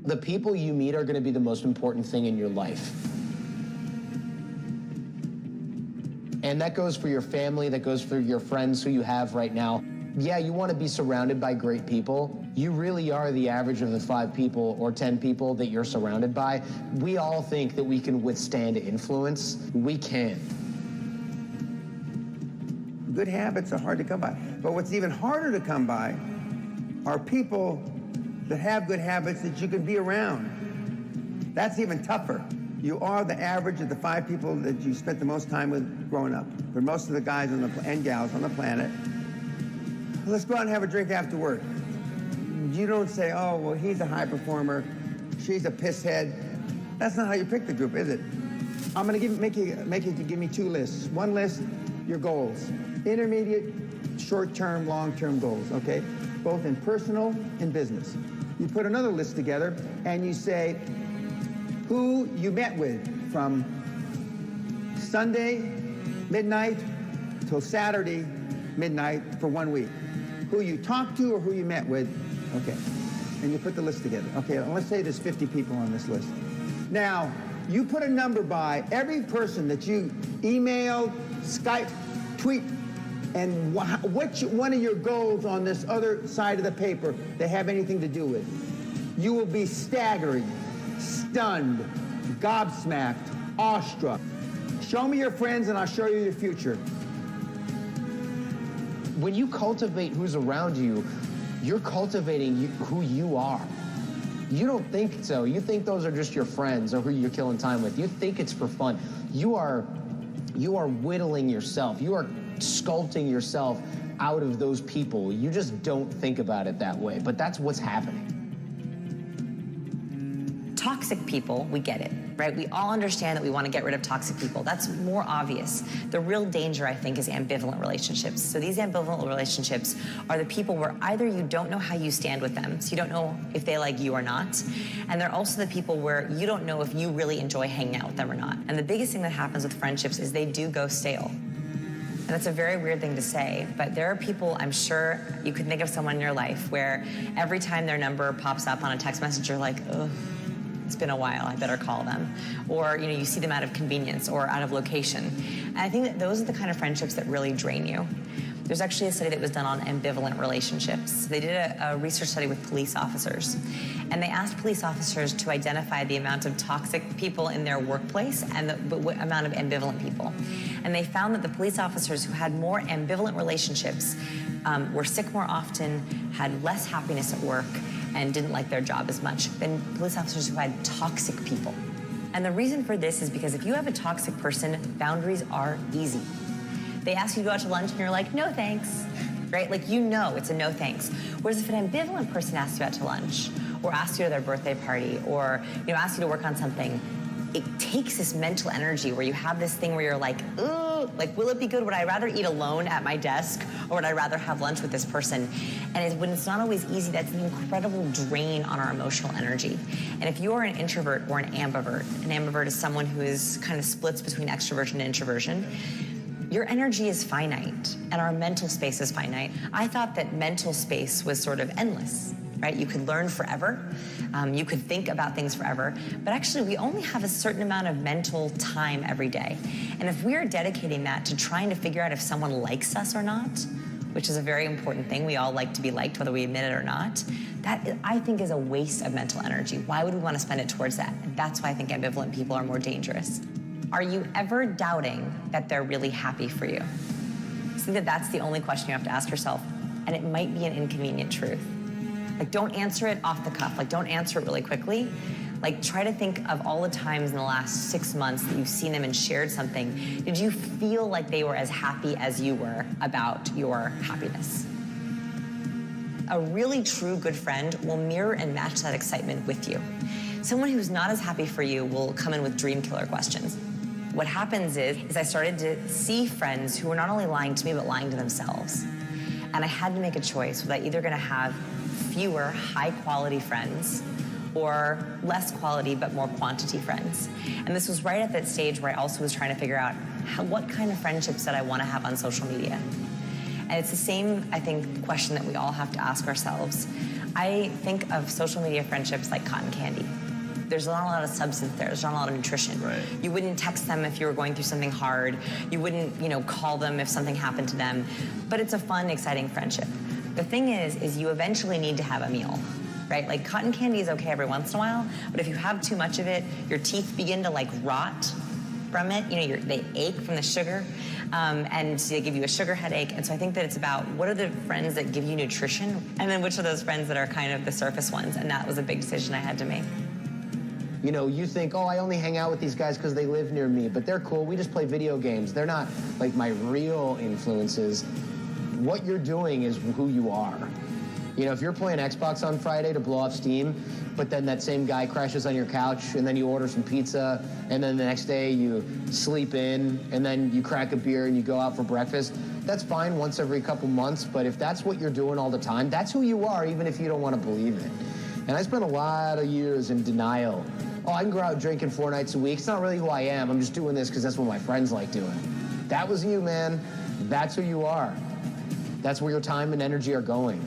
The people you meet are going to be the most important thing in your life. And that goes for your family, that goes for your friends who you have right now. Yeah, you want to be surrounded by great people. You really are the average of the 5 people or 10 people that you're surrounded by. We all think that we can withstand influence. We can. Good habits are hard to come by. But what's even harder to come by are people that have good habits that you can be around. That's even tougher. You are the average of the 5 people that you spent the most time with growing up. For most of the guys and gals on the planet, let's go out and have a drink after work. You don't say, oh, well, he's a high performer, she's a pisshead. That's not how you pick the group, is it? I'm gonna make you give me 2 lists. One list, your goals. Intermediate, short-term, long-term goals, okay? Both in personal and business. You put another list together and you say who you met with from Sunday midnight till Saturday midnight for 1 week. Who you talked to or who you met with, okay. And you put the list together. Okay, let's say there's 50 people on this list. Now, you put a number by every person that you emailed, Skype, tweet, and which one of your goals on this other side of the paper they have anything to do with. You will be staggered, stunned, gobsmacked, awestruck. Show me your friends and I'll show you your future. When you cultivate who's around you, you're cultivating who you are. You don't think so. You think those are just your friends or who you're killing time with. You think it's for fun. You are whittling yourself. You are sculpting yourself out of those people. You just don't think about it that way, but that's what's happening. Toxic people, we get it, right? We all understand that we want to get rid of toxic people. That's more obvious. The real danger, I think, is ambivalent relationships. So these ambivalent relationships are the people where either you don't know how you stand with them, so you don't know if they like you or not, and they're also the people where you don't know if you really enjoy hanging out with them or not. And the biggest thing that happens with friendships is they do go stale. And that's a very weird thing to say, but there are people, I'm sure you could think of someone in your life where every time their number pops up on a text message, you're like, ugh, it's been a while, I better call them. Or you see them out of convenience or out of location. And I think that those are the kind of friendships that really drain you. There's actually a study that was done on ambivalent relationships. They did a research study with police officers, and they asked police officers to identify the amount of toxic people in their workplace and the amount of ambivalent people. And they found that the police officers who had more ambivalent relationships were sick more often, had less happiness at work, and didn't like their job as much than police officers who had toxic people. And the reason for this is because if you have a toxic person, boundaries are easy. They ask you to go out to lunch and you're like, no thanks, right? Like, you know it's a no thanks. Whereas if an ambivalent person asks you out to lunch or asks you to their birthday party or asks you to work on something, it takes this mental energy where you have this thing where you're like, ooh, like, will it be good? Would I rather eat alone at my desk or would I rather have lunch with this person? And when it's not always easy, that's an incredible drain on our emotional energy. And if you are an introvert or an ambivert is someone who is kind of splits between extroversion and introversion, your energy is finite and our mental space is finite. I thought that mental space was sort of endless, right? You could learn forever. You could think about things forever. But actually, we only have a certain amount of mental time every day. And if we're dedicating that to trying to figure out if someone likes us or not, which is a very important thing, we all like to be liked whether we admit it or not, that I think is a waste of mental energy. Why would we want to spend it towards that? And that's why I think ambivalent people are more dangerous. Are you ever doubting that they're really happy for you? I think that's the only question you have to ask yourself, and it might be an inconvenient truth. Like, don't answer it off the cuff. Like, don't answer it really quickly. Like, try to think of all the times in the last 6 months that you've seen them and shared something. Did you feel like they were as happy as you were about your happiness? A really true good friend will mirror and match that excitement with you. Someone who's not as happy for you will come in with dream killer questions. What happens is I started to see friends who were not only lying to me, but lying to themselves. And I had to make a choice. Was I either going to have fewer high-quality friends or less quality but more quantity friends? And this was right at that stage where I also was trying to figure out what kind of friendships did I want to have on social media. And it's the same, I think, question that we all have to ask ourselves. I think of social media friendships like cotton candy. There's not a lot of substance there. There's not a lot of nutrition. Right. You wouldn't text them if you were going through something hard. You wouldn't, call them if something happened to them. But it's a fun, exciting friendship. The thing is you eventually need to have a meal, right? Like cotton candy is okay every once in a while, but if you have too much of it, your teeth begin to rot from it. They ache from the sugar, and they give you a sugar headache. And so I think that it's about what are the friends that give you nutrition, and then which are those friends that are kind of the surface ones. And that was a big decision I had to make. You think, I only hang out with these guys because they live near me, but they're cool. We just play video games. They're not like my real influences. What you're doing is who you are. If you're playing Xbox on Friday to blow off steam, but then that same guy crashes on your couch, and then you order some pizza, and then the next day you sleep in, and then you crack a beer and you go out for breakfast, that's fine once every couple months, but if that's what you're doing all the time, that's who you are, even if you don't want to believe it. And I spent a lot of years in denial. I can go out drinking 4 nights a week. It's not really who I am. I'm just doing this because that's what my friends like doing. That was you, man. That's who you are. That's where your time and energy are going.